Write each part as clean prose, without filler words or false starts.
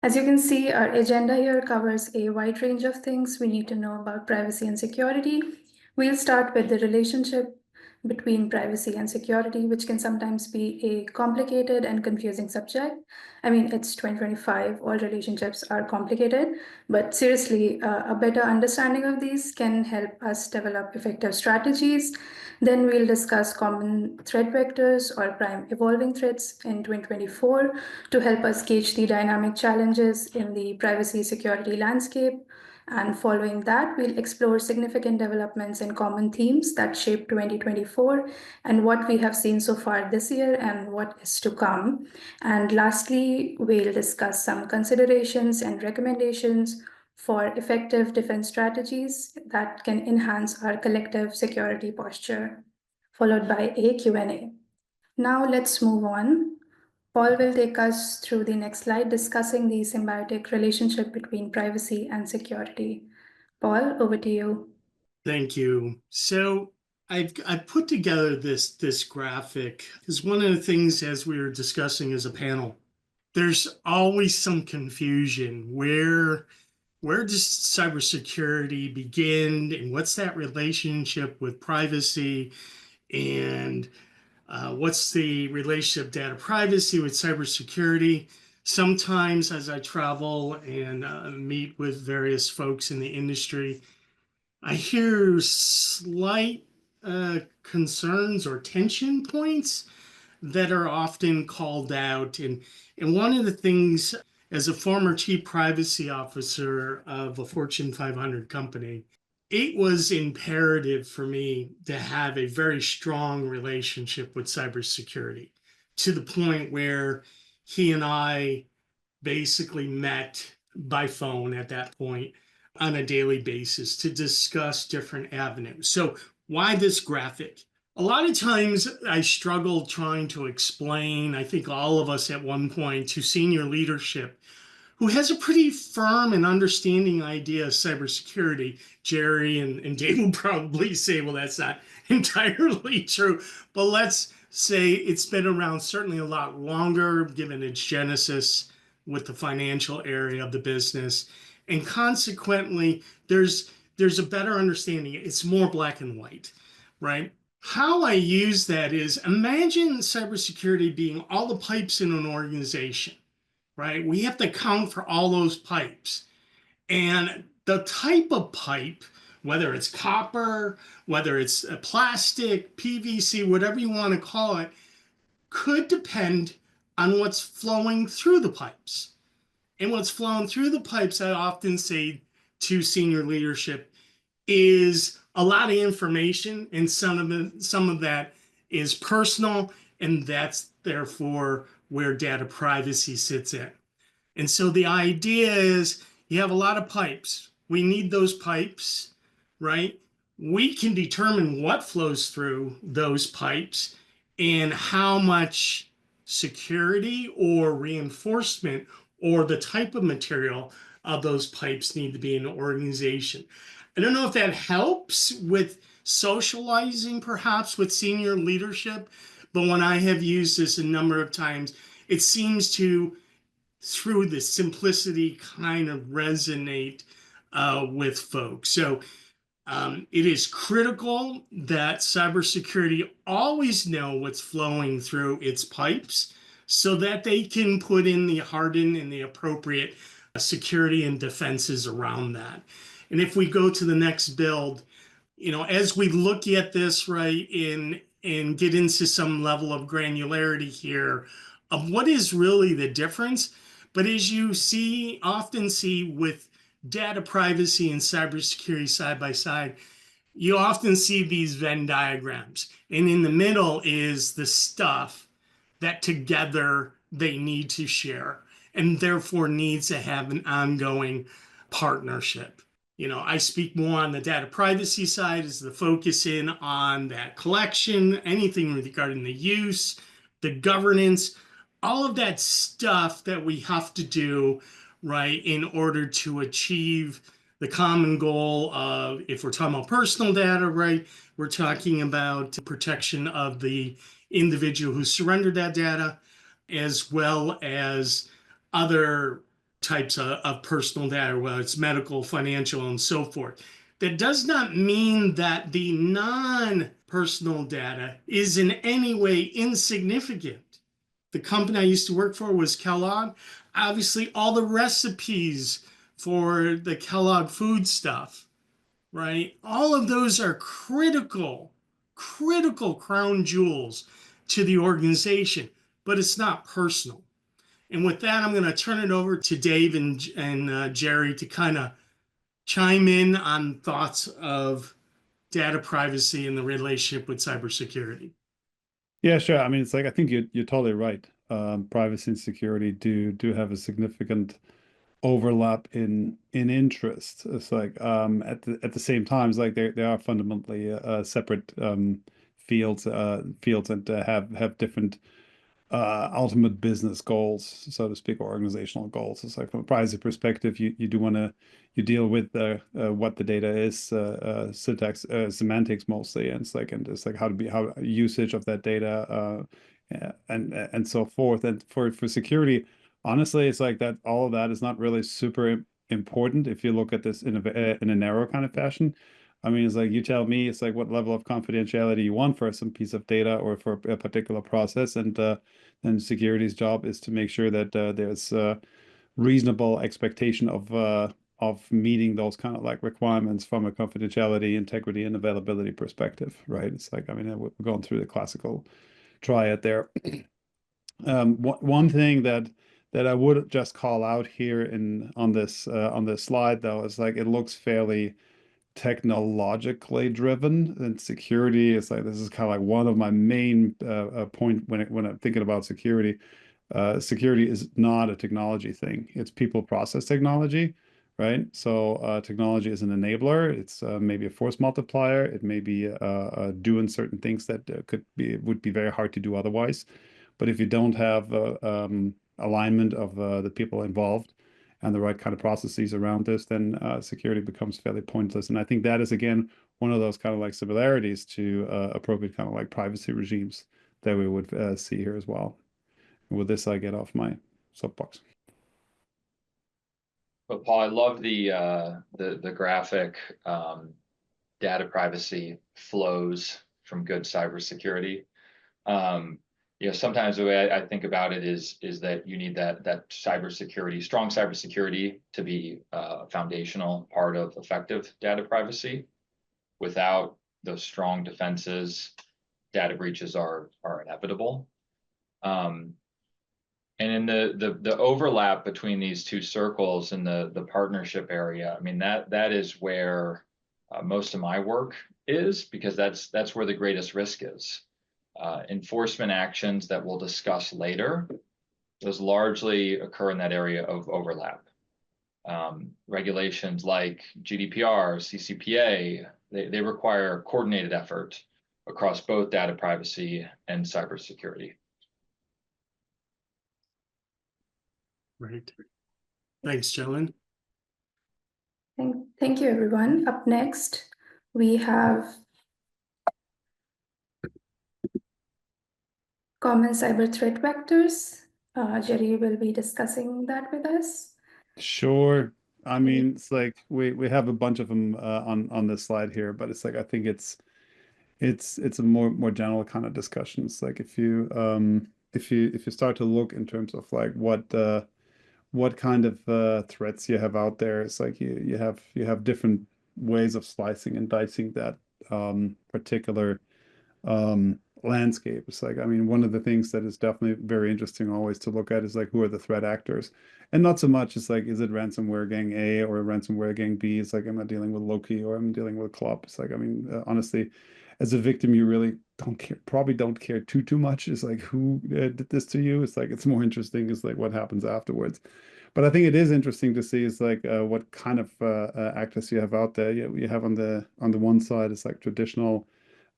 As you can see, our agenda here covers a wide range of things we need to know about privacy and security. We'll start with the relationship between privacy and security, which can sometimes be a complicated and confusing subject. I mean, it's 2025, all relationships are complicated, but seriously, a better understanding of these can help us develop effective strategies. Then we'll discuss common threat vectors or prime evolving threats in 2024 to help us gauge the dynamic challenges in the privacy security landscape. And following that, we'll explore significant developments in common themes that shape 2024 and what we have seen so far this year and what is to come. And lastly, we'll discuss some considerations and recommendations for effective defense strategies that can enhance our collective security posture, followed by a Q&A. Now let's move on. Paul will take us through the next slide discussing the symbiotic relationship between privacy and security. Paul, over to you. Thank you. So I've put together this graphic because one of the things as we were discussing as a panel, there's always some confusion. Where does cybersecurity begin, and what's that relationship with privacy, and what's the relationship of data privacy with cybersecurity? Sometimes as I travel and meet with various folks in the industry, I hear slight concerns or tension points that are often called out. And one of the things, as a former chief privacy officer of a Fortune 500 company, it was imperative for me to have a very strong relationship with cybersecurity, to the point where he and I basically met by phone at that point on a daily basis to discuss different avenues. So why this graphic? A lot of times I struggle trying to explain, I think all of us at one point, to senior leadership who has a pretty firm and understanding idea of cybersecurity. Jerry and Dave will probably say, well, that's not entirely true. But let's say it's been around certainly a lot longer, given its genesis with the financial area of the business. And consequently, there's a better understanding. It's more black and white, right? How I use that is, imagine cybersecurity being all the pipes in an organization, right? We have to count for all those pipes. And the type of pipe, whether it's copper, whether it's plastic, PVC, whatever you want to call it, could depend on what's flowing through the pipes. And what's flowing through the pipes, I often say to senior leadership, is a lot of information, and some of that is personal, and that's therefore where data privacy sits in. And so the idea is you have a lot of pipes. We need those pipes, right? We can determine what flows through those pipes and how much security or reinforcement or the type of material of those pipes need to be in an organization. I don't know if that helps with socializing, perhaps with senior leadership, but when I have used this a number of times, it seems to, through the simplicity, kind of resonate with folks. So it is critical that cybersecurity always know what's flowing through its pipes so that they can put in the hardened and the appropriate security and defenses around that. And if we go to the next build, as we look at this, right, and get into some level of granularity here of what is really the difference. But as you often see with data privacy and cybersecurity side by side, you often see these Venn diagrams. And in the middle is the stuff that together they need to share and therefore needs to have an ongoing partnership. I speak more on the data privacy side as the focus in on that collection, anything regarding the use, the governance, all of that stuff that we have to do, right, in order to achieve the common goal of, if we're talking about personal data, right, we're talking about protection of the individual who surrendered that data, as well as other types of personal data, whether it's medical, financial, and so forth. That does not mean that the non-personal data is in any way insignificant. The company I used to work for was Kellogg. Obviously, all the recipes for the Kellogg food stuff, right? All of those are critical, critical crown jewels to the organization, but it's not personal. And with that, I'm going to turn it over to Dave and Jerry to kind of chime in on thoughts of data privacy and the relationship with cybersecurity. Yeah, sure. I mean, it's like I think you're totally right. Privacy and security do have a significant overlap in interest. It's like at the same time, it's like they are fundamentally separate fields and have different ultimate business goals, so to speak, or organizational goals. It's like from a privacy perspective, you do want to you deal with what the data is, syntax, semantics mostly, and it's like how usage of that data, and so forth. And for security, honestly, it's like that all of that is not really super important if you look at this in a narrow kind of fashion. I mean, it's like you tell me, it's like what level of confidentiality you want for some piece of data or for a particular process, and then security's job is to make sure that there's reasonable expectation of meeting those kind of like requirements from a confidentiality, integrity, and availability perspective, right? It's like, I mean, we're going through the classical triad there. One thing that I would just call out here in on this slide though is like it looks fairly technologically driven, and security is like this is kind of like one of my main point when I'm thinking about security. Security is not a technology thing. It's people process technology, right? So technology is an enabler. It's maybe a force multiplier. It may be doing certain things that would be very hard to do otherwise. But if you don't have alignment of the people involved and the right kind of processes around this, then security becomes fairly pointless. And I think that is, again, one of those kind of like similarities to appropriate kind of like privacy regimes that we would see here as well. And with this, I get off my soapbox. But Paul, I love the graphic. Data privacy flows from good cybersecurity. Sometimes the way I think about it is that you need that cybersecurity, strong cybersecurity, to be a foundational part of effective data privacy. Without those strong defenses, data breaches are inevitable. And in the overlap between these two circles in the partnership area, I mean that is where most of my work is, because that's where the greatest risk is. Enforcement actions that we'll discuss later, those largely occur in that area of overlap. Regulations like GDPR, CCPA, they require coordinated effort across both data privacy and cybersecurity. Right. Thanks, gentlemen. Thank you, everyone. Up next, we have common cyber threat vectors. Jerry will be discussing that with us. Sure. I mean, it's like we have a bunch of them on this slide here, but it's like I think it's a more general kind of discussion. It's like if you start to look in terms of like what kind of threats you have out there, it's like you have different ways of slicing and dicing that particular landscape. It's like, I mean, one of the things that is definitely very interesting always to look at is like who are the threat actors, and not so much it's like, is it ransomware gang A or ransomware gang B? It's like, am I dealing with Loki or I'm dealing with Klopp? It's like, I mean, honestly, as a victim, you really don't care, probably don't care too much. It's like who did this to you. It's like it's more interesting is like what happens afterwards. But I think it is interesting to see is like what kind of actors you have out there. You have on the one side it's like traditional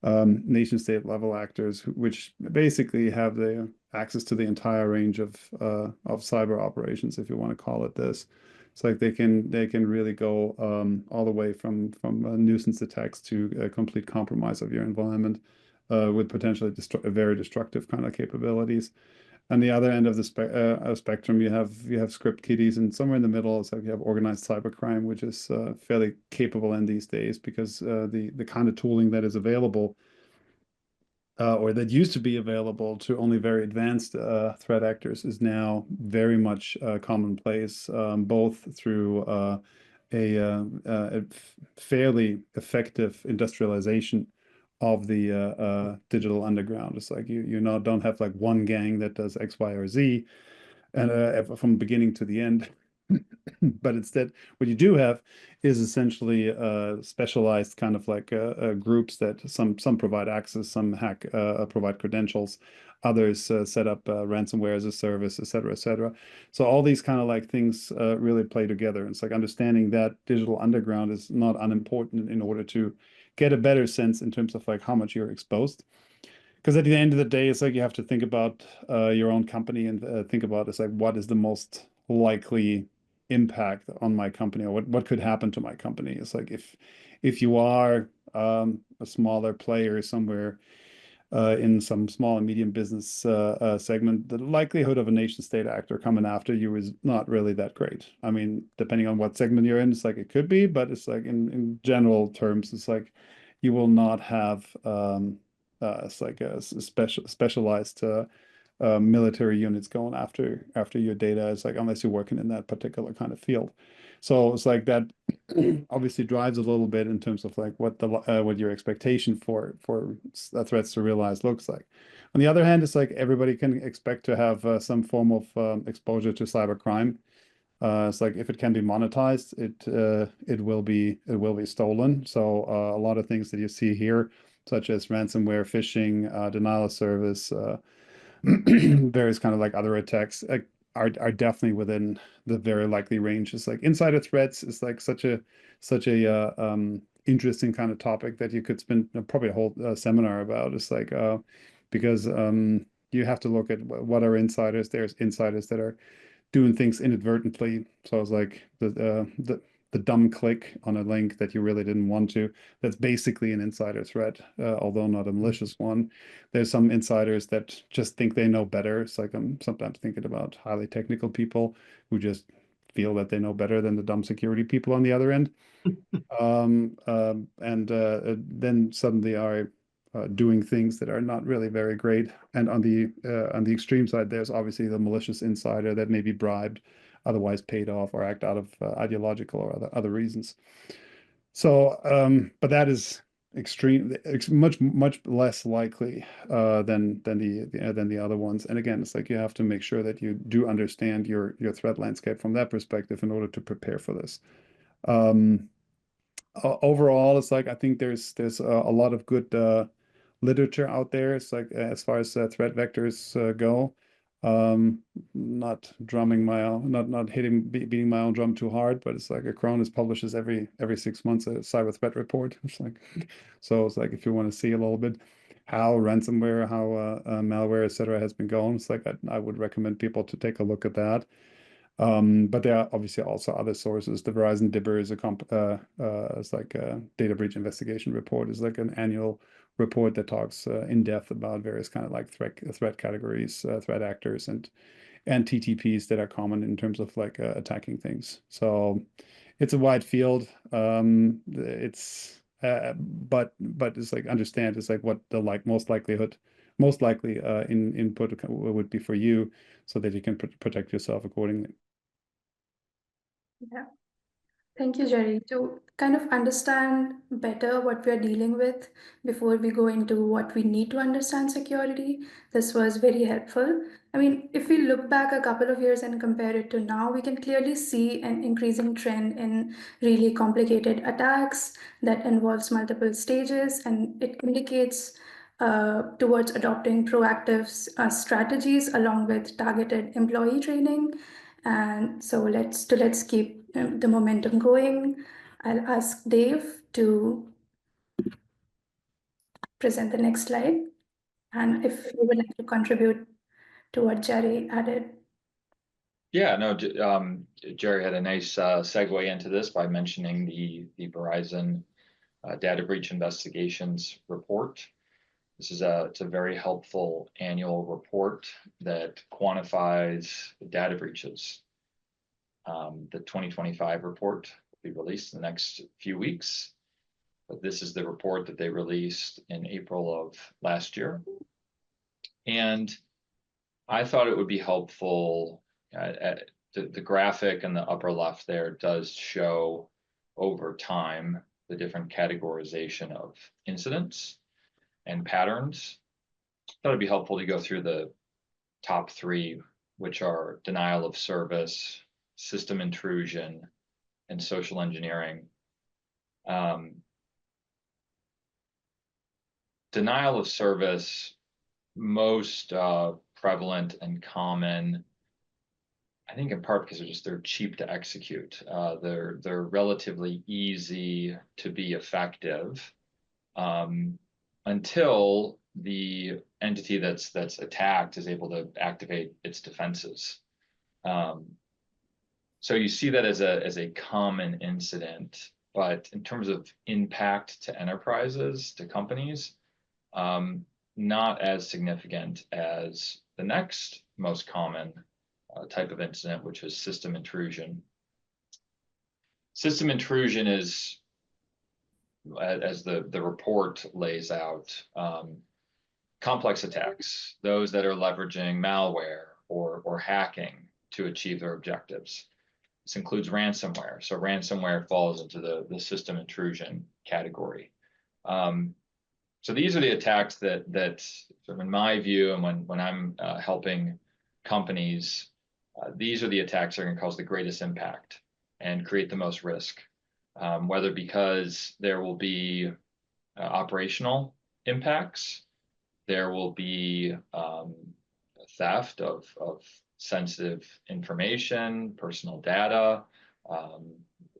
nation state level actors, which basically have the access to the entire range of cyber operations, if you want to call it this. It's like they can really go all the way from nuisance attacks to a complete compromise of your environment with potentially very destructive kind of capabilities. On the other end of the spectrum, you have script kiddies, and somewhere in the middle, it's like you have organized cybercrime, which is fairly capable in these days because the kind of tooling that is available or that used to be available to only very advanced threat actors is now very much commonplace, both through a fairly effective industrialization of the digital underground. It's like you now don't have like one gang that does X, Y, or Z, and from beginning to the end. But instead, what you do have is essentially specialized kind of like groups that some provide access, some hack provide credentials, others set up ransomware as a service, et cetera, et cetera. So all these kind of like things really play together. It's like understanding that digital underground is not unimportant in order to get a better sense in terms of like how much you're exposed. Because at the end of the day, it's like you have to think about your own company and think about it's like what is the most likely impact on my company, or what could happen to my company. It's like if you are a smaller player somewhere in some small and medium business segment, the likelihood of a nation state actor coming after you is not really that great. I mean, depending on what segment you're in, it's like it could be, but it's like in general terms, it's like you will not have it's like a specialized military units going after your data. It's like unless you're working in that particular kind of field. So it's like that obviously drives a little bit in terms of like what your expectation for threats to realize looks like. On the other hand, it's like everybody can expect to have some form of exposure to cybercrime. It's like if it can be monetized, it will be stolen. So a lot of things that you see here, such as ransomware, phishing, denial of service, various kind of like other attacks are definitely within the very likely range. It's like insider threats is like such a interesting kind of topic that you could spend probably a whole seminar about. It's like because you have to look at what are insiders. There's insiders that are doing things inadvertently. So it's like the dumb click on a link that you really didn't want to. That's basically an insider threat, although not a malicious one. There's some insiders that just think they know better. It's like I'm sometimes thinking about highly technical people who just feel that they know better than the dumb security people on the other end. And then suddenly are doing things that are not really very great. And on the extreme side, there's obviously the malicious insider that may be bribed, otherwise paid off, or act out of ideological or other reasons. So, but that is much less likely than the other ones. And again, it's like you have to make sure that you do understand your threat landscape from that perspective in order to prepare for this. Overall, it's like I think there's a lot of good literature out there. It's like as far as threat vectors go. Not drumming my own, not beating my own drum too hard, but it's like Acronis publishes every 6 months a cyber threat report. It's like so it's like if you want to see a little bit how ransomware, how malware, etc. has been going, it's like I would recommend people to take a look at that. But there are obviously also other sources. The Verizon Dibber is it's like a data breach investigation report. Is like an annual report that talks in depth about various kind of like threat categories, threat actors, and TTPs that are common in terms of like attacking things. So it's a wide field. It's but it's like understand it's like what the most likely input would be for you, so that you can protect yourself accordingly. Yeah. Thank you, Jerry. To kind of understand better what we're dealing with before we go into what we need to understand security, this was very helpful. I mean, if we look back a couple of years and compare it to now, we can clearly see an increasing trend in really complicated attacks that involves multiple stages, and it indicates towards adopting proactive strategies along with targeted employee training. And so let's keep the momentum going. I'll ask Dave to present the next slide, and if you would like to contribute to what Jerry added. Yeah, no, Jerry had a nice segue into this by mentioning the Verizon data breach investigations report. It's a very helpful annual report that quantifies data breaches. The 2025 report will be released in the next few weeks, but this is the report that they released in April of last year. And I thought it would be helpful. The graphic in the upper left there does show over time the different categorization of incidents and patterns. I thought it'd be helpful to go through the top three, which are denial of service, system intrusion, and social engineering. Denial of service, most prevalent and common, I think in part because they're cheap to execute. They're relatively easy to be effective until the entity that's attacked is able to activate its defenses. So you see that as a common incident, but in terms of impact to enterprises, to companies, not as significant as the next most common type of incident, which is system intrusion. System intrusion is, as the report lays out, complex attacks, those that are leveraging malware or hacking to achieve their objectives. This includes ransomware. So ransomware falls into the system intrusion category. So these are the attacks that sort of in my view, and when I'm helping companies, these are the attacks that are going to cause the greatest impact and create the most risk, whether because there will be operational impacts, there will be theft of sensitive information, personal data,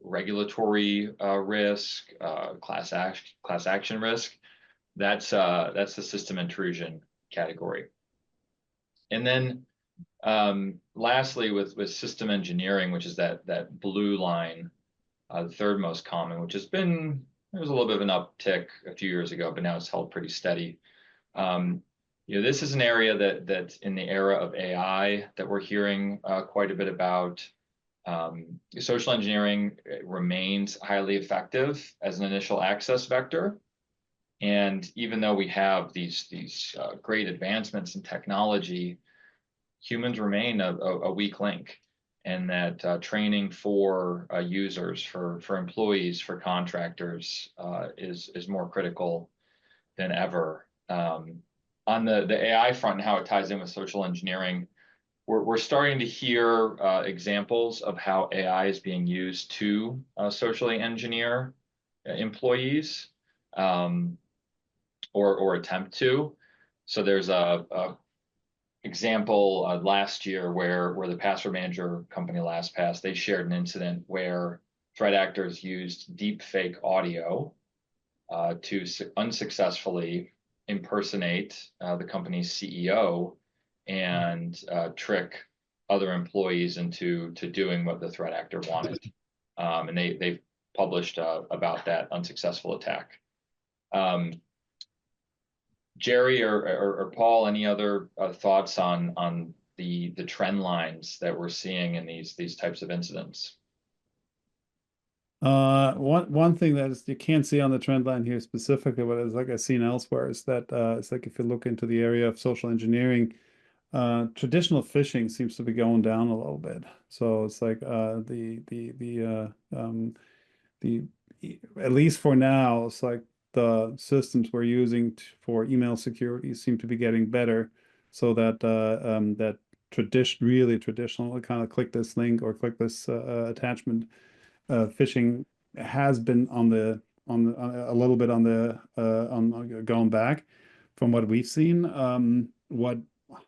regulatory risk, class action risk. That's the system intrusion category. And then lastly, with system engineering, which is that blue line, the third most common, which has been, there was a little bit of an uptick a few years ago, but now it's held pretty steady. This is an area that in the era of AI that we're hearing quite a bit about. Social engineering remains highly effective as an initial access vector. And even though we have these great advancements in technology, humans remain a weak link, and that training for users, for employees, for contractors is more critical than ever. On the AI front and how it ties in with social engineering, we're starting to hear examples of how AI is being used to socially engineer employees. Or attempt to. So there's a example last year where the password manager company LastPass, they shared an incident where threat actors used deep fake audio to unsuccessfully impersonate the company's CEO and trick other employees into doing what the threat actor wanted. And they've published about that unsuccessful attack. Jerry or Paul, any other thoughts on the trend lines that we're seeing in these types of incidents? One thing that is you can't see on the trend line here specifically, but it's like I've seen elsewhere, is that it's like if you look into the area of social engineering, traditional phishing seems to be going down a little bit. So it's like at least for now, it's like the systems we're using for email security seem to be getting better, so that that really traditional kind of click this link or click this attachment phishing has been on a little bit on going back from what we've seen.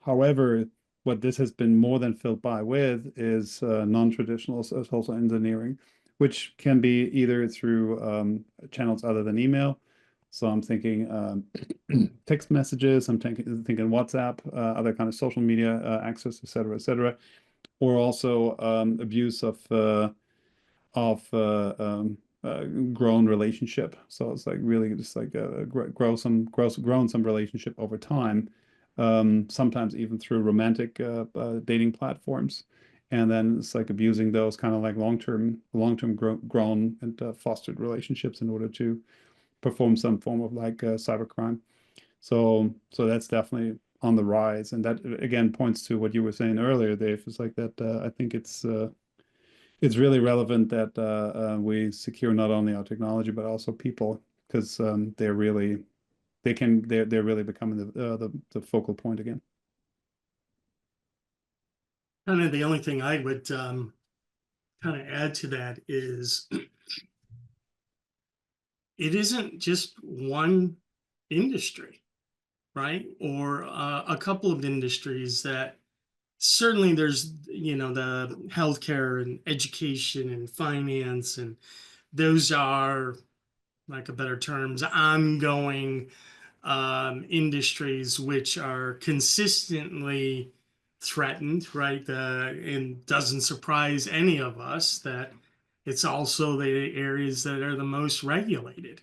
However, what this has been more than filled by with is non-traditional social engineering, which can be either through channels other than email. So I'm thinking text messages, I'm thinking WhatsApp, other kind of social media access, et cetera, or also abuse of grown relationship. So it's like really just like grown some relationship over time, sometimes even through romantic dating platforms. And then it's like abusing those kind of like long-term grown and fostered relationships in order to perform some form of like cybercrime. So that's definitely on the rise, and that again points to what you were saying earlier, Dave. It's like that. I think it's really relevant that we secure not only our technology but also people, because they're really becoming the focal point again. Kind of the only thing I would kind of add to that is it isn't just one industry, right? Or a couple of industries that certainly there's, the healthcare and education and finance, and those are, like a better terms, ongoing industries which are consistently threatened, right? And doesn't surprise any of us that it's also the areas that are the most regulated,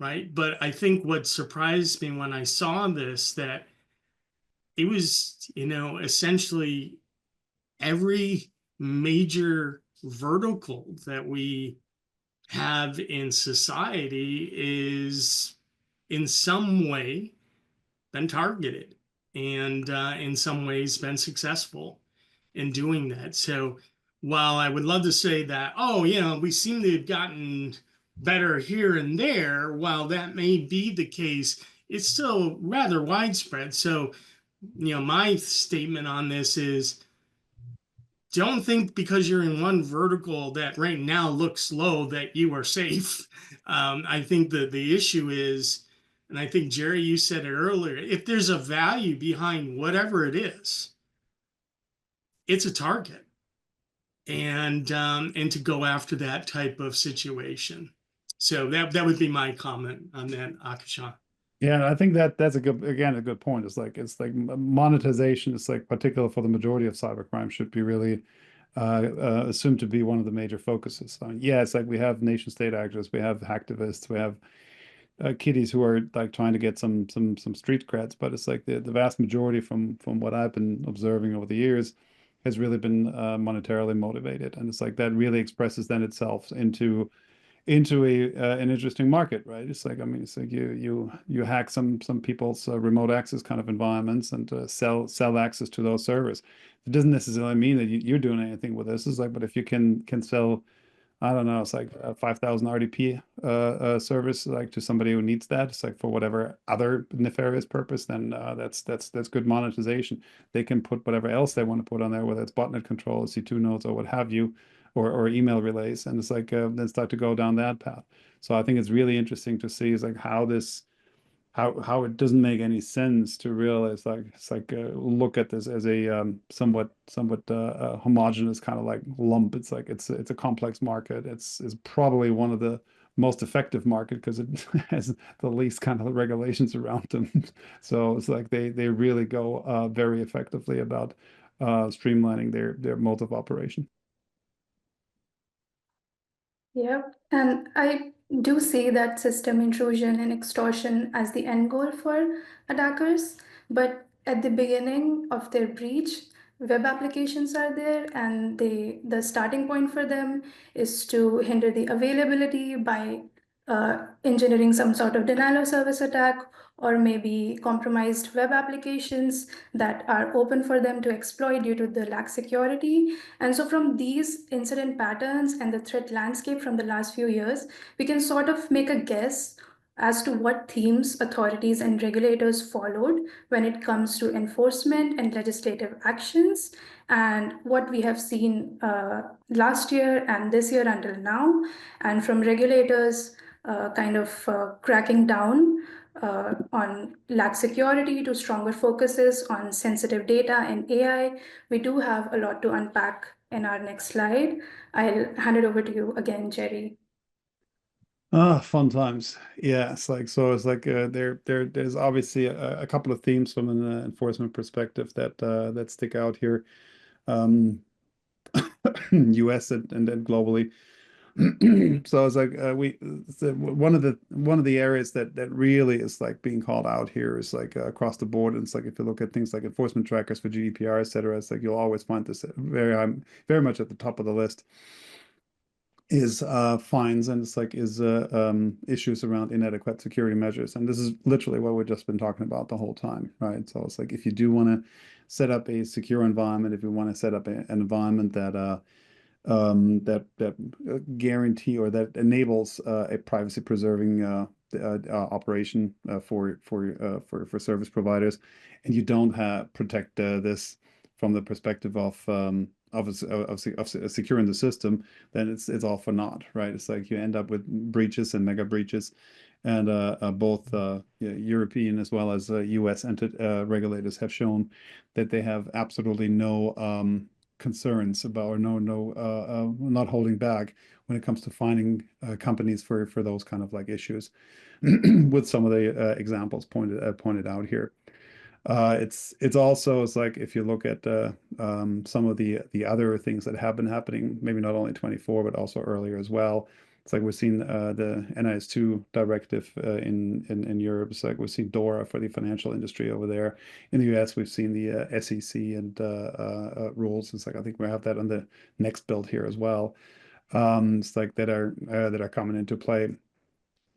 right? But I think what surprised me when I saw this, that it was, essentially every major vertical that we have in society is in some way been targeted, and in some ways been successful in doing that. So while I would love to say that, oh, we seem to have gotten better here and there, while that may be the case, it's still rather widespread. So, my statement on this is, don't think because you're in one vertical that right now looks low that you are safe. I think that the issue is, and I think Jerry, you said it earlier, if there's a value behind whatever it is, it's a target, and to go after that type of situation. So that would be my comment on that, Akasha. Yeah, I think that's a good point. It's like monetization is like particular for the majority of cybercrime should be really assumed to be one of the major focuses. I mean, yeah, it's like we have nation state actors, we have hacktivists, we have kiddies who are like trying to get some street creds, but it's like the vast majority from what I've been observing over the years has really been monetarily motivated, and it's like that really expresses then itself into a an interesting market, right? It's like, I mean, it's like you hack some people's remote access kind of environments and sell access to those servers. It doesn't necessarily mean that you're doing anything with this. It's like, but if you can sell, I don't know, it's like a 5,000 RDP service like to somebody who needs that, it's like for whatever other nefarious purpose, then that's good monetization. They can put whatever else they want to put on there, whether it's botnet control, C2 nodes, or what have you, or email relays, and it's like then start to go down that path. So I think it's really interesting to see is like how it doesn't make any sense to realize like it's like look at this as a somewhat homogenous kind of like lump. It's like it's a complex market. It's probably one of the most effective market because it has the least kind of regulations around them. So it's like they really go very effectively about streamlining their mode of operation. Yep, and I do see that system intrusion and extortion as the end goal for attackers, but at the beginning of their breach, web applications are there, and the starting point for them is to hinder the availability by engineering some sort of denial of service attack, or maybe compromised web applications that are open for them to exploit due to the lack security. And so, from these incident patterns and the threat landscape from the last few years, we can sort of make a guess as to what themes authorities and regulators followed when it comes to enforcement and legislative actions, and what we have seen last year and this year until now, and from regulators kind of cracking down on lack security to stronger focuses on sensitive data and AI. We do have a lot to unpack in our next slide. I'll hand it over to you again, Jerry. Ah, fun times. Yeah, it's like so. It's like there's obviously a couple of themes from an enforcement perspective that stick out here, U.S. and then globally. So it's like one of the areas that really is like being called out here is like across the board. And it's like if you look at things like enforcement trackers for GDPR, et cetera, it's like you'll always find this very much at the top of the list is fines, and it's like is issues around inadequate security measures. And this is literally what we've just been talking about the whole time, right? So it's like if you do want to set up a secure environment, if you want to set up an environment that guarantee or that enables a privacy preserving operation for service providers, and you don't protect this from the perspective of securing the system, then it's all for naught, right? It's like you end up with breaches and mega breaches, and both European as well as U.S. regulators have shown that they have absolutely no concerns about or not holding back when it comes to finding companies for those kind of like issues, with some of the examples pointed out here. It's also, it's like if you look at some of the other things that have been happening, maybe not only 24 but also earlier as well. It's like we've seen the NIS2 directive in Europe. It's like we've seen DORA for the financial industry over there. In the US, we've seen the SEC and rules. It's like I think we have that on the next build here as well. It's like that are coming into play.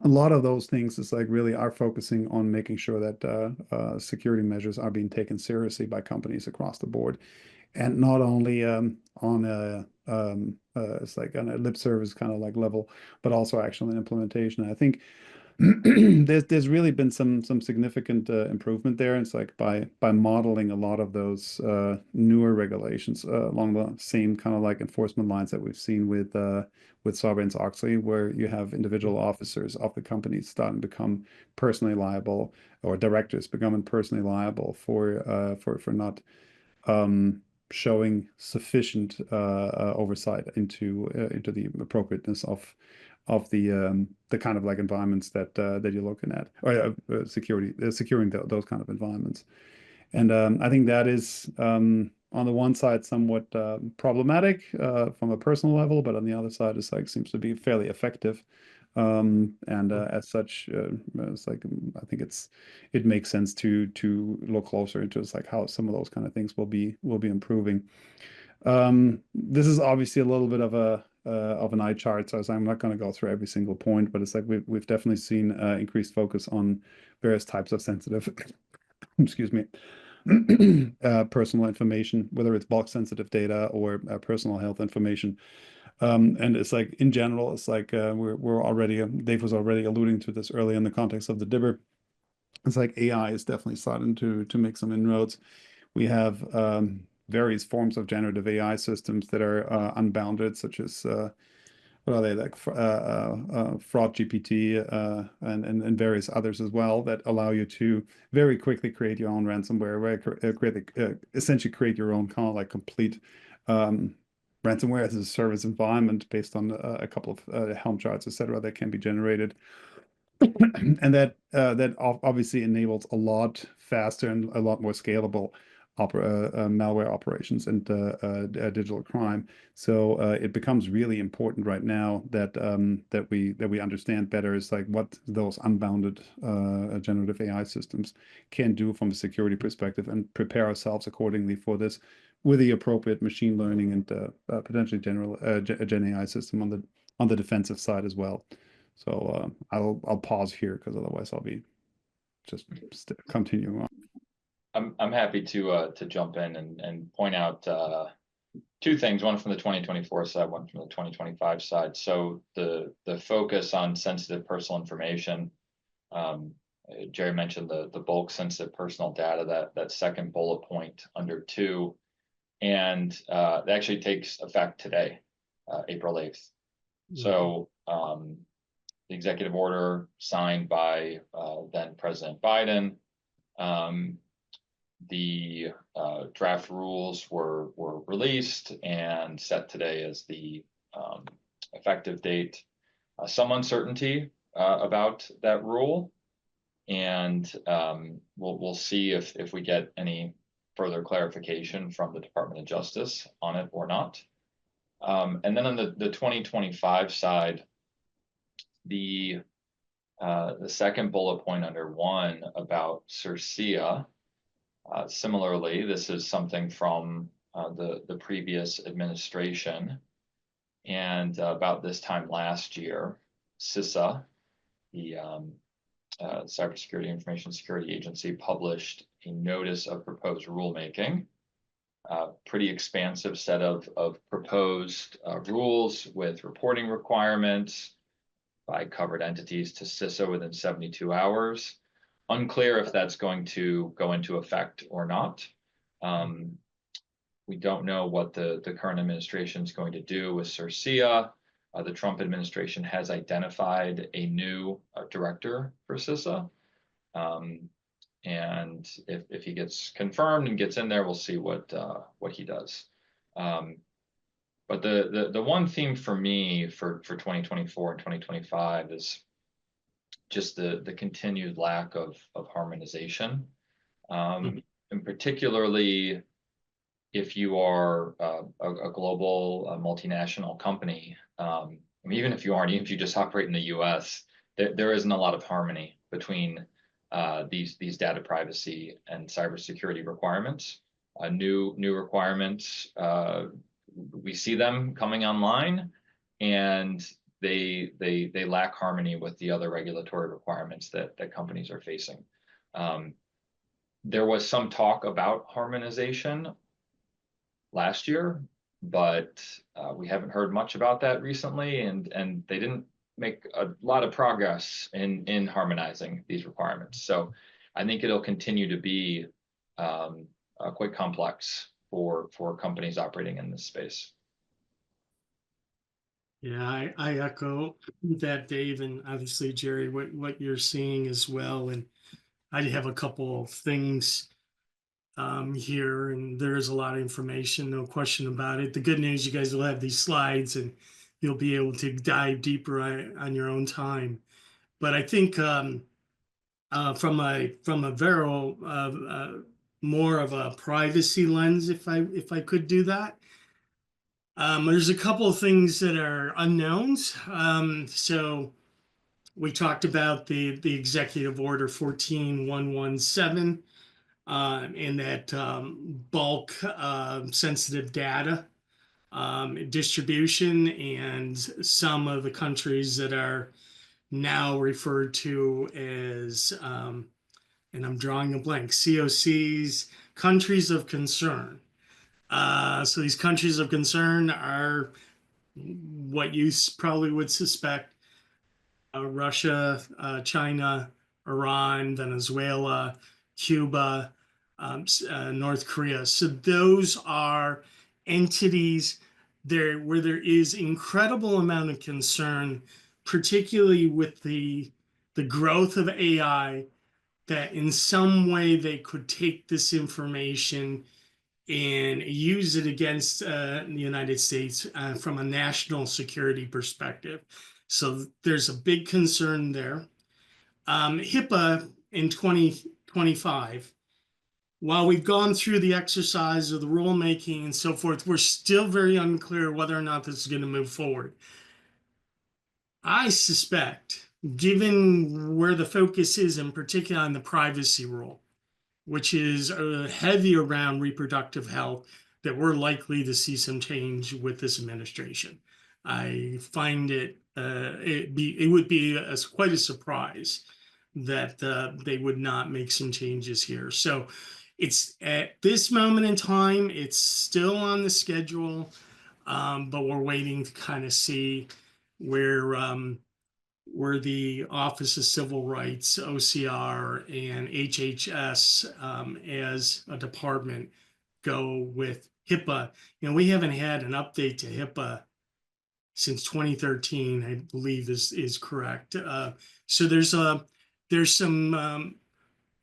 A lot of those things is like really are focusing on making sure that security measures are being taken seriously by companies across the board, and not only on it's like on a lip service kind of like level, but also actually in implementation. I think there's really been some significant improvement there. It's like by modeling a lot of those newer regulations along the same kind of like enforcement lines that we've seen with Sarbanes-Oxley, where you have individual officers of the companies starting to become personally liable, or directors becoming personally liable for not showing sufficient oversight into the appropriateness of the kind of like environments that you're looking at, or securing those kind of environments. And I think that is on the one side somewhat problematic from a personal level, but on the other side, it's like seems to be fairly effective. And as such, it's like I think it makes sense to look closer into it's like how some of those kind of things will be improving. This is obviously a little bit of an eye chart, so I'm not going to go through every single point, but it's like we've definitely seen increased focus on various types of sensitive, excuse me, personal information, whether it's bulk sensitive data or personal health information. And it's like in general, it's like we're already Dave was already alluding to this early in the context of the DIBR. It's like AI is definitely starting to make some inroads. We have various forms of generative AI systems that are unbounded, such as what are they, like Fraud GPT and various others as well, that allow you to very quickly create your own ransomware, essentially create your own kind of like complete ransomware as a service environment based on a couple of Helm charts, etc., that can be generated. And that obviously enables a lot faster and a lot more scalable malware operations and digital crime. So it becomes really important right now that that we understand better is like what those unbounded generative AI systems can do from a security perspective, and prepare ourselves accordingly for this with the appropriate machine learning and potentially general Gen AI system on the defensive side as well. So I'll pause here because otherwise I'll be just continuing on. I'm happy to jump in and point out two things, one from the 2024 side, one from the 2025 side. So the focus on sensitive personal information, Jerry mentioned the bulk sensitive personal data, that second bullet point under 2, and that actually takes effect today, April 8th. So the executive order signed by then President Biden. The draft rules were released and set today as the effective date. Some uncertainty about that rule, and we'll see if we get any further clarification from the Department of Justice on it or not. And then on the 2025 side, the second bullet point under 1 about CERCIA, similarly, this is something from the previous administration. And about this time last year, CISA, the Cybersecurity Information Security Agency, published a notice of proposed rulemaking. Pretty expansive set of proposed rules with reporting requirements by covered entities to CISA within 72 hours. Unclear if that's going to go into effect or not. We don't know what the current administration is going to do with CERCIA. The Trump administration has identified a new director for CISA. And if he gets confirmed and gets in there, we'll see what he does. But the one theme for me for 2024 and 2025 is just the continued lack of harmonization, and particularly if you are a global multinational company. I mean, even if you just operate in the U.S., there isn't a lot of harmony between these data privacy and cybersecurity requirements. New requirements, we see them coming online, and they lack harmony with the other regulatory requirements that companies are facing. There was some talk about harmonization last year, but we haven't heard much about that recently, and they didn't make a lot of progress in harmonizing these requirements. So I think it'll continue to be quite complex for companies operating in this space. Yeah, I echo that, Dave, and obviously Jerry, what you're seeing as well. And I have a couple of things here, and there is a lot of information, no question about it. The good news, you guys will have these slides, and you'll be able to dive deeper on your own time. But I think from a very more of a privacy lens, if I could do that. There's a couple of things that are unknowns. So we talked about the Executive Order 14117, and that bulk sensitive data distribution, and some of the countries that are now referred to as, and I'm drawing a blank, COCs, countries of concern. So these countries of concern are what you probably would suspect: Russia, China, Iran, Venezuela, Cuba, North Korea. So those are entities there where there is incredible amount of concern, particularly with the growth of AI, that in some way they could take this information and use it against the United States from a national security perspective. So there's a big concern there. HIPAA in 2025, while we've gone through the exercise of the rulemaking and so forth, we're still very unclear whether or not this is going to move forward. I suspect, given where the focus is, in particular on the privacy rule, which is heavy around reproductive health, that we're likely to see some change with this administration. I find it would be quite a surprise that they would not make some changes here. So it's at this moment in time, it's still on the schedule, but we're waiting to kind of see where the Office of Civil Rights, OCR, and HHS as a department go with HIPAA. You know, we haven't had an update to HIPAA since 2013, I believe is correct. So there's some,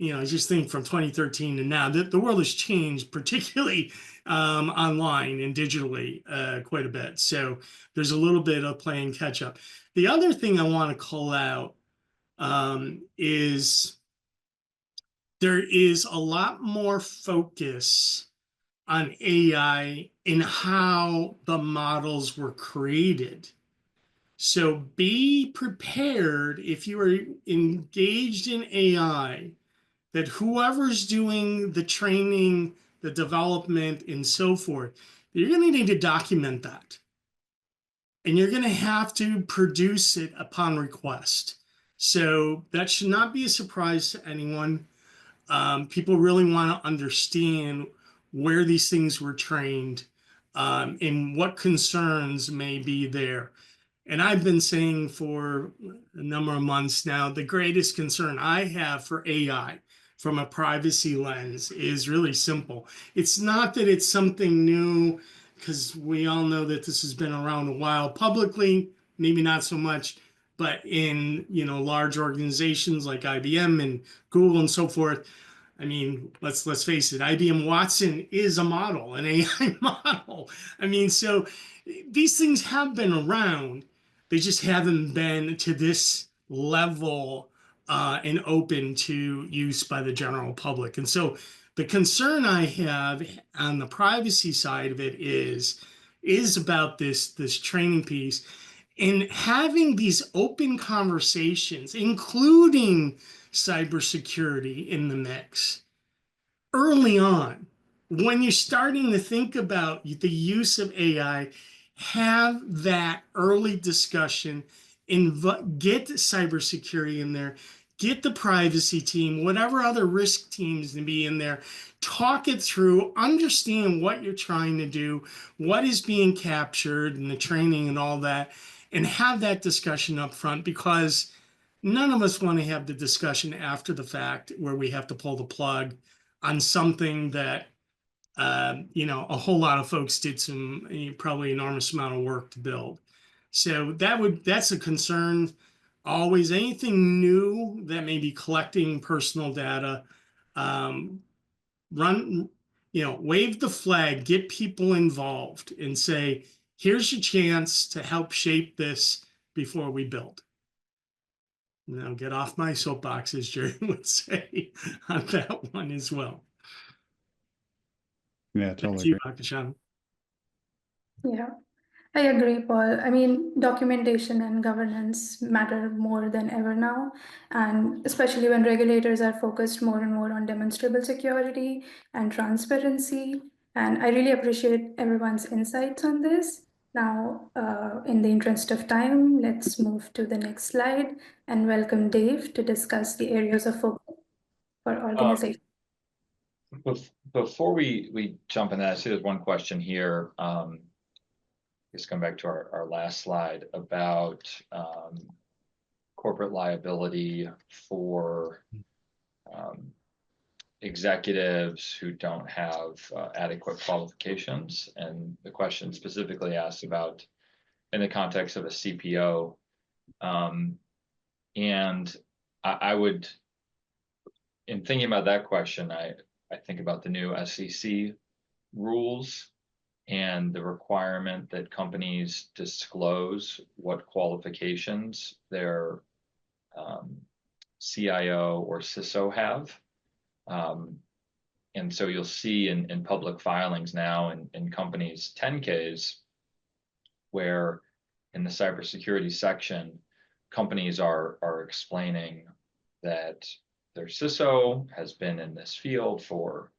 I just think from 2013 to now, the world has changed, particularly online and digitally quite a bit. So there's a little bit of playing catch up. The other thing I want to call out is there is a lot more focus on AI and how the models were created. So be prepared if you are engaged in AI, that whoever's doing the training, the development, and so forth, you're going to need to document that. And you're going to have to produce it upon request. So that should not be a surprise to anyone. People really want to understand where these things were trained, and what concerns may be there. And I've been saying for a number of months now, the greatest concern I have for AI from a privacy lens is really simple. It's not that it's something new, because we all know that this has been around a while publicly, maybe not so much, but in large organizations like IBM and Google and so forth. I mean, let's face it, IBM Watson is a model, an AI model. I mean, so these things have been around. They just haven't been to this level and open to use by the general public. And so the concern I have on the privacy side of it is about this training piece, and having these open conversations, including cybersecurity in the mix early on. When you're starting to think about the use of AI, have that early discussion, get cybersecurity in there, get the privacy team, whatever other risk teams to be in there, talk it through, understand what you're trying to do, what is being captured, and the training and all that, and have that discussion up front, because none of us want to have the discussion after the fact where we have to pull the plug on something that a whole lot of folks did some probably enormous amount of work to build. So that's a concern always. Anything new that may be collecting personal data, wave the flag, get people involved, and say, here's your chance to help shape this before we build. Get off my soapbox, as Jerry would say, on that one as well. Yeah, Back totally to you, agree. Dr. Shan. Yeah, I agree, Paul. I mean, documentation and governance matter more than ever now, and especially when regulators are focused more and more on demonstrable security and transparency. And I really appreciate everyone's insights on this. Now, in the interest of time, let's move to the next slide and welcome Dave to discuss the areas of focus for organizations. Before we jump in that, I see there's one question here. Just come back to our last slide about corporate liability for executives who don't have adequate qualifications. And the question specifically asks about in the context of a CPO. And I would, in thinking about that question, I think about the new SEC rules and the requirement that companies disclose what qualifications their CIO or CISO have. And so you'll see in public filings now in companies' 10Ks, where in the cybersecurity section, companies are explaining that their CISO has been in this field for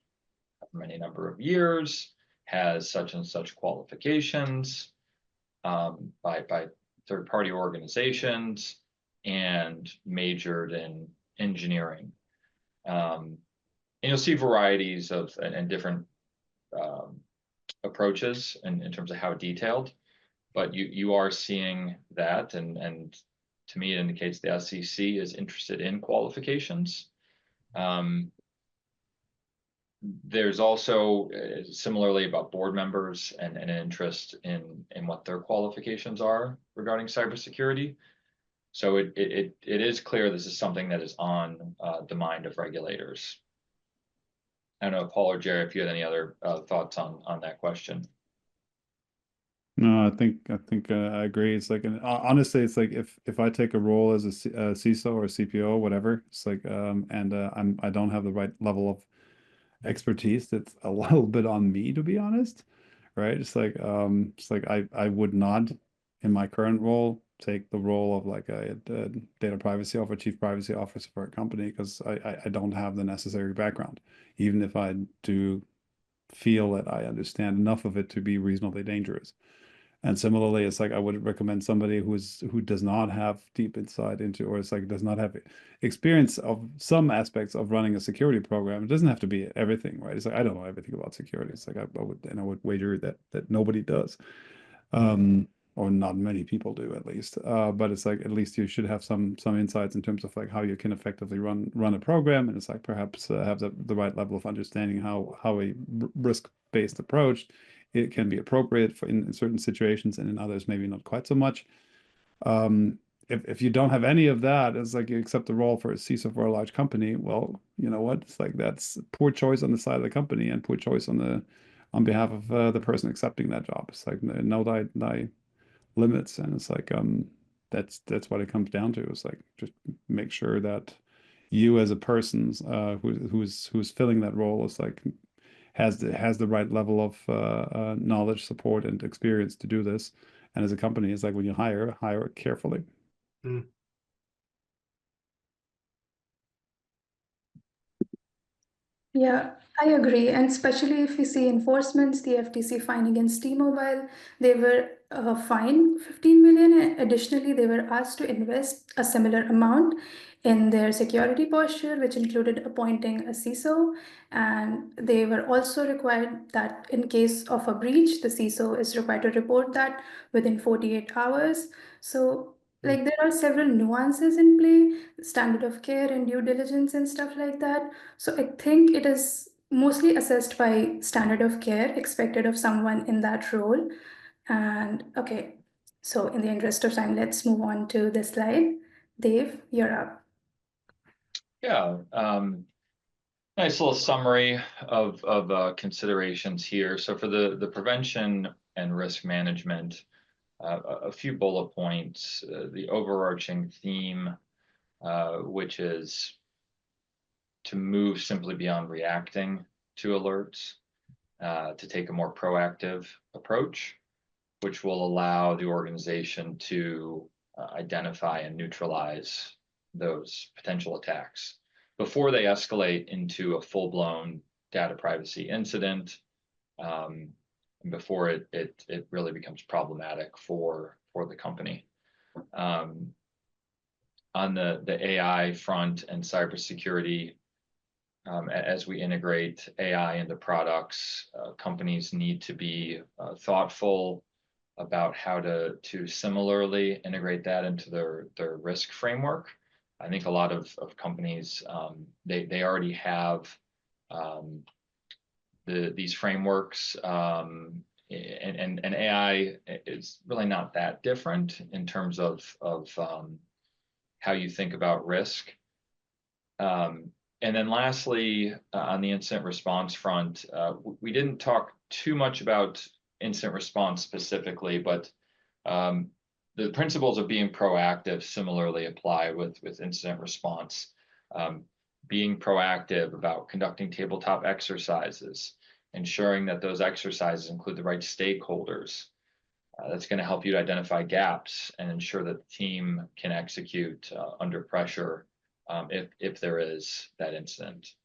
many number of years, has such and such qualifications by third-party organizations, and majored in engineering. And you'll see varieties of and different approaches in terms of how detailed, but you are seeing that, and to me it indicates the SEC is interested in qualifications. There's also similarly about board members and an interest in what their qualifications are regarding cybersecurity. So it is clear this is something that is on the mind of regulators. I don't know, Paul or Jerry, if you had any other thoughts on that question. No, I think I agree. It's like, honestly, it's like if I take a role as a CISO or CPO, whatever, it's like, and I don't have the right level of expertise that's a little bit on me, to be honest, right? It's like I would not in my current role take the role of like a data privacy officer, chief privacy officer for a company, because I don't have the necessary background, even if I do feel that I understand enough of it to be reasonably dangerous. And similarly, it's like I would recommend somebody who does not have deep insight into, or it's like does not have experience of some aspects of running a security program. It doesn't have to be everything, right? It's like I don't know everything about security. It's like I would wager that nobody does, or not many people do at least. But it's like at least you should have some insights in terms of like how you can effectively run a program, and it's like perhaps have the right level of understanding how a risk-based approach it can be appropriate for in certain situations, and in others maybe not quite so much. If you don't have any of that, it's like you accept the role for a CISO for a large company. Well, you know what? It's like that's poor choice on the side of the company and poor choice on behalf of the person accepting that job. It's like know thy limits, and it's like that's what it comes down to. It's like just make sure that you as a person who's filling that role is like has the right level of knowledge, support, and experience to do this. And as a company, it's like when you hire carefully. Mm. Yeah, I agree. And especially if we see enforcements, the FTC fine against T-Mobile, they were fined 15 million. Additionally, they were asked to invest a similar amount in their security posture, which included appointing a CISO. And they were also required that in case of a breach, the CISO is required to report that within 48 hours. So like there are several nuances in play, standard of care and due diligence and stuff like that. So I think it is mostly assessed by standard of care expected of someone in that role. And okay, so in the interest of time, let's move on to this slide. Dave, you're up. Yeah, nice little summary of considerations here. So for the prevention and risk management, a few bullet points, the overarching theme, which is to move simply beyond reacting to alerts, to take a more proactive approach, which will allow the organization to identify and neutralize those potential attacks before they escalate into a full-blown data privacy incident, and before it really becomes problematic for the company. On the AI front and cybersecurity, as we integrate AI into products, companies need to be thoughtful about how to similarly integrate that into their risk framework. I think a lot of companies, they already have these frameworks, and AI is really not that different in terms of how you think about risk. And then lastly, on the incident response front, we didn't talk too much about incident response specifically, but the principles of being proactive similarly apply with incident response. Being proactive about conducting tabletop exercises, ensuring that those exercises include the right stakeholders. That's going to help you identify gaps and ensure that the team can execute under pressure if there is that incident.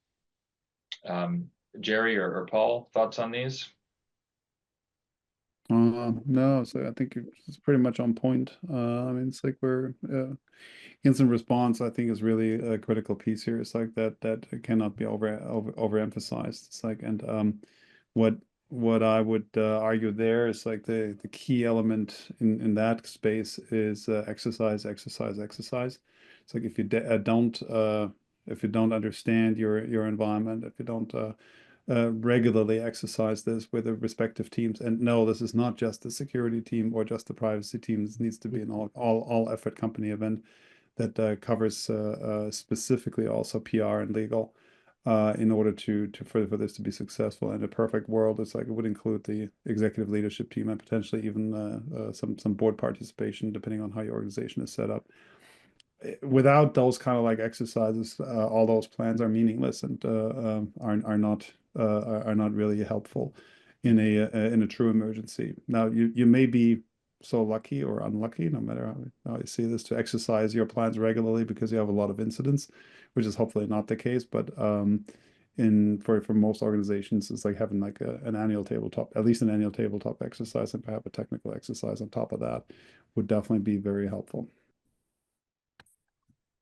Jerry or Paul, thoughts on these? No, so I think it's pretty much on point. I mean, it's like we're instant response, I think, is really a critical piece here. It's like that cannot be overemphasized. It's like, and what I would argue there is like the key element in that space is exercise. It's like if you don't understand your environment, if you don't regularly exercise this with the respective teams, and no, this is not just the security team or just the privacy team. This needs to be an all effort company event that covers specifically also PR and legal, in order for this to be successful. In a perfect world, it's like it would include the executive leadership team and potentially even some board participation, depending on how your organization is set up. Without those kind of like exercises, all those plans are meaningless and are not are not really helpful in a true emergency. Now, you may be so lucky or unlucky, no matter how you see this, to exercise your plans regularly because you have a lot of incidents, which is hopefully not the case. But for most organizations, it's like having like an annual tabletop, at least an annual tabletop exercise, and perhaps a technical exercise on top of that would definitely be very helpful.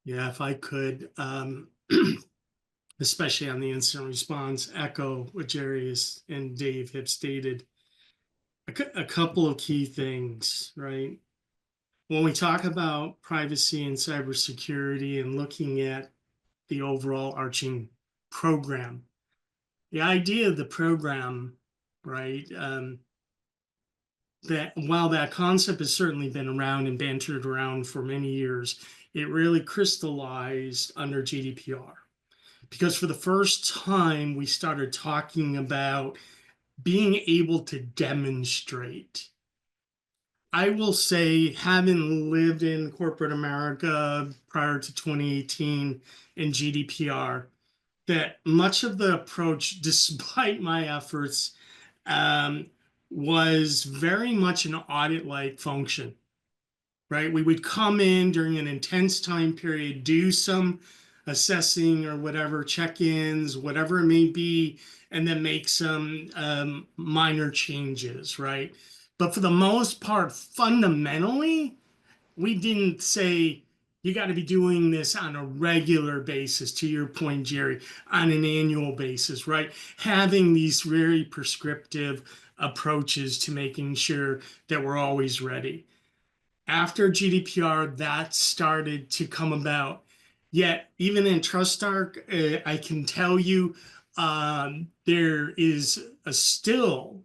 Yeah, if I could, especially on the incident response, echo what Jerry and Dave have stated. A couple of key things, right? When we talk about privacy and cybersecurity and looking at the overall arching program, the idea of the program, right? That while that concept has certainly been around and bantered around for many years, it really crystallized under GDPR. Because for the first time, we started talking about being able to demonstrate. I will say, having lived in corporate America prior to 2018 in GDPR, that much of the approach, despite my efforts, was very much an audit-like function, right? We would come in during an intense time period, do some assessing or whatever, check-ins, whatever it may be, and then make some minor changes, right? But for the most part, fundamentally, we didn't say you got to be doing this on a regular basis, to your point, Jerry, on an annual basis, right? Having these very prescriptive approaches to making sure that we're always ready. After GDPR, that started to come about. Yet, even in TrustArc, I can tell you there is still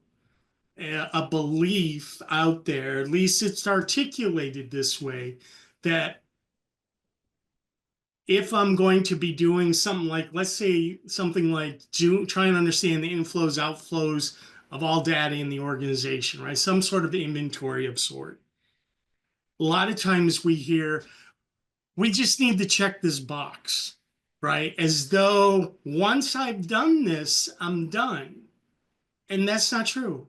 a belief out there, at least it's articulated this way, that if I'm going to be doing something like, let's say, something like try and understand the inflows, outflows of all data in the organization, right? Some sort of inventory of sort. A lot of times we hear, we just need to check this box, right? As though once I've done this, I'm done. And that's not true,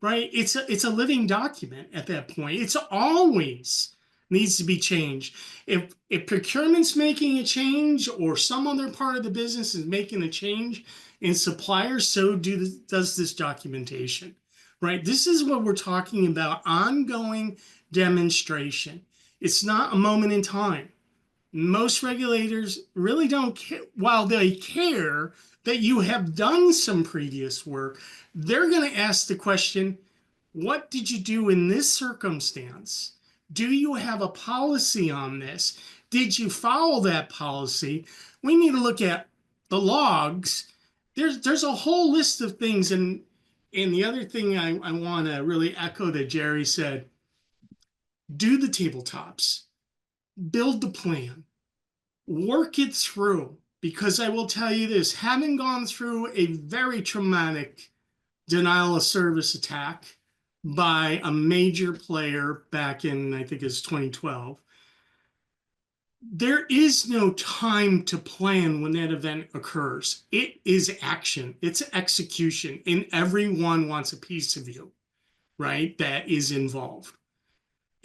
right? It's a living document at that point. It's always needs to be changed. If procurement's making a change or some other part of the business is making a change in suppliers, so does this documentation, right? This is what we're talking about, ongoing demonstration. It's not a moment in time. Most regulators really don't care. While they care that you have done some previous work, they're going to ask the question, what did you do in this circumstance? Do you have a policy on this? Did you follow that policy? We need to look at the logs. There's a whole list of things. And the other thing I want to really echo that Jerry said, do the tabletops, build the plan, work it through. Because I will tell you this, having gone through a very traumatic denial of service attack by a major player back in, I think it's 2012, there is no time to plan when that event occurs. It is action, it's execution, and everyone wants a piece of you, right? That is involved.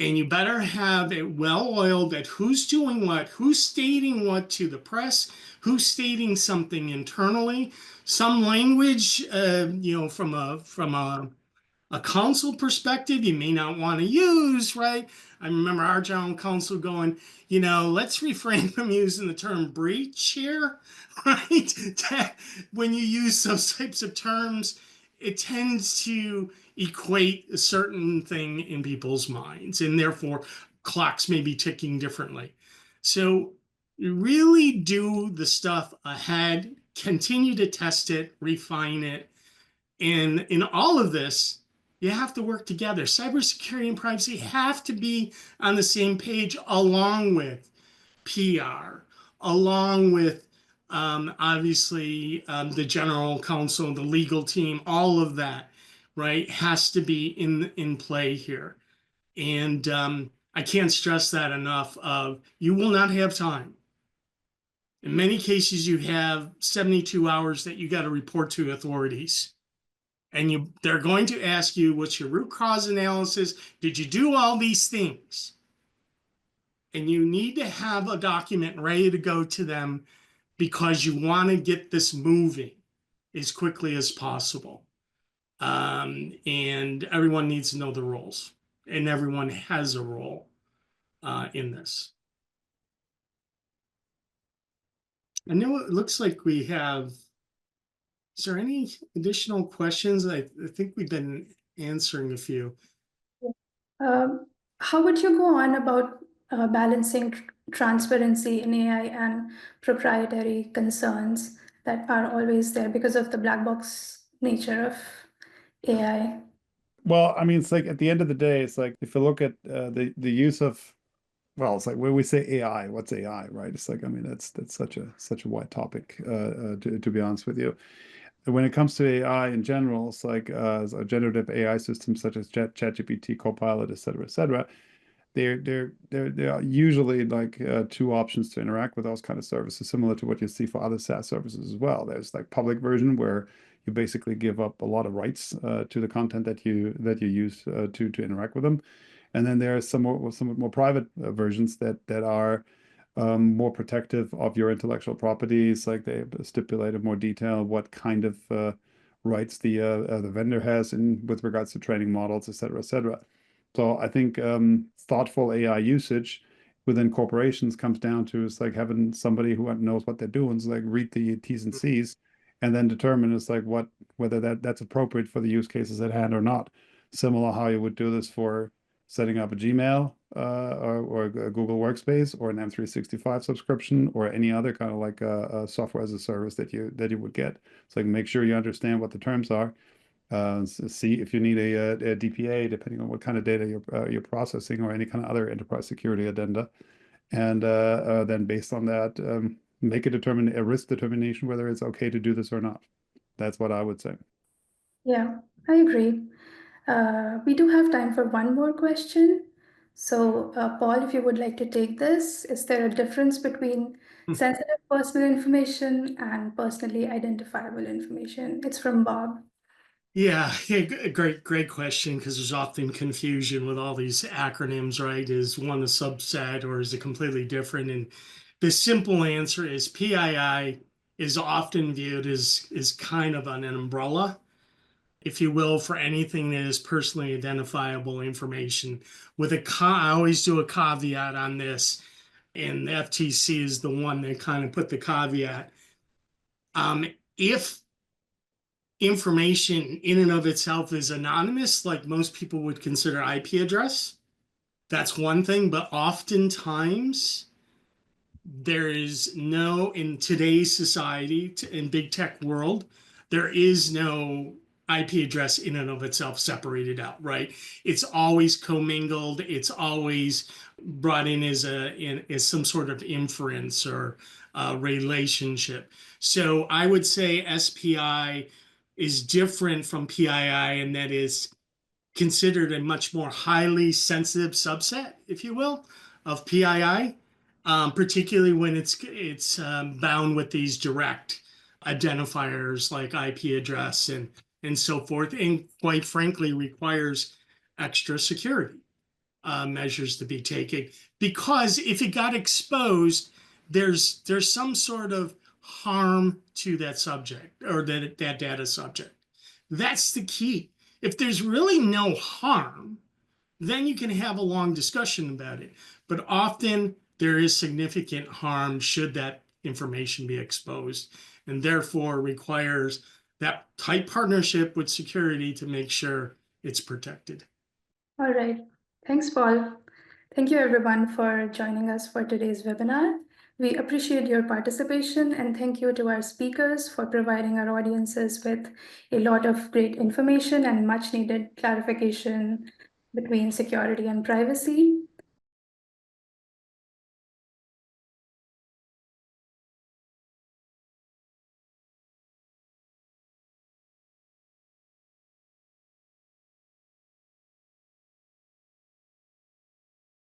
And you better have it well-oiled at who's doing what, who's stating what to the press, who's stating something internally, some language, from a counsel perspective you may not want to use, right? I remember our general counsel going, let's refrain from using the term breach here, right? When you use those types of terms, it tends to equate a certain thing in people's minds, and therefore clocks may be ticking differently. So really do the stuff ahead, continue to test it, refine it. And in all of this, you have to work together. Cybersecurity and privacy have to be on the same page, along with PR, along with obviously the general counsel, the legal team, all of that, right, has to be in play here. And I can't stress that enough. You will not have time. In many cases, you have 72 hours that you got to report to authorities. And they're going to ask you, what's your root cause analysis? Did you do all these things? And you need to have a document ready to go to them because you want to get this moving as quickly as possible. And everyone needs to know the roles, and everyone has a role in this. I know it looks like we have. Is there any additional questions? I think we've been answering a few. How would you go on about balancing transparency in AI and proprietary concerns that are always there because of the black box nature of AI? Well, I mean, it's like at the end of the day, it's like if you look at the use of, well, it's like when we say AI, what's AI, right? It's like, I mean, that's such a wide topic, to be honest with you. When it comes to AI in general, it's like generative AI systems such as ChatGPT, Copilot, et cetera, there are usually like two options to interact with those kind of services, similar to what you see for other SaaS services as well. There's like public version where you basically give up a lot of rights to the content that you use to interact with them, and then there are somewhat more private versions that are more protective of your intellectual properties, like they stipulate in more detail what kind of rights the vendor has in with regards to training models, et cetera, et cetera. So I think thoughtful AI usage within corporations comes down to it's like having somebody who knows what they're doing, so like read the T's and C's, and then determine it's like whether that's appropriate for the use cases at hand or not. Similar how you would do this for setting up a Gmail or a Google Workspace or an M365 subscription or any other kind of like a software as a service that you would get. So like make sure you understand what the terms are. See if you need a DPA, depending on what kind of data you're processing, or any kind of other enterprise security addenda, and then based on that, make a risk determination whether it's okay to do this or not. That's what I would say. Yeah, I agree. We do have time for one more question. So, Paul, if you would like to take this, is there a difference between sensitive personal information and personally identifiable information? It's from Bob. Yeah, great question, because there's often confusion with all these acronyms, right? Is one a subset or is it completely different? And the simple answer is PII is often viewed as kind of an umbrella, if you will, for anything that is personally identifiable information. I always do a caveat on this, and the FTC is the one that kind of put the caveat. If information in and of itself is anonymous, like most people would consider IP address, that's one thing. But oftentimes, there is no, in today's society, in big tech world, there is no IP address in and of itself separated out, right? It's always commingled. It's always brought in as some sort of inference or relationship. So I would say SPI is different from PII, and that is considered a much more highly sensitive subset, if you will, of PII, particularly when it's bound with these direct identifiers like IP address and so forth, and quite frankly requires extra security measures to be taken, because if it got exposed, there's some sort of harm to that subject or that data subject. That's the key. If there's really no harm, then you can have a long discussion about it. But often there is significant harm should that information be exposed, and therefore requires that tight partnership with security to make sure it's protected. All right. Thanks, Paul. Thank you, everyone, for joining us for today's webinar. We appreciate your participation, and thank you to our speakers for providing our audiences with a lot of great information and much needed clarification between security and privacy.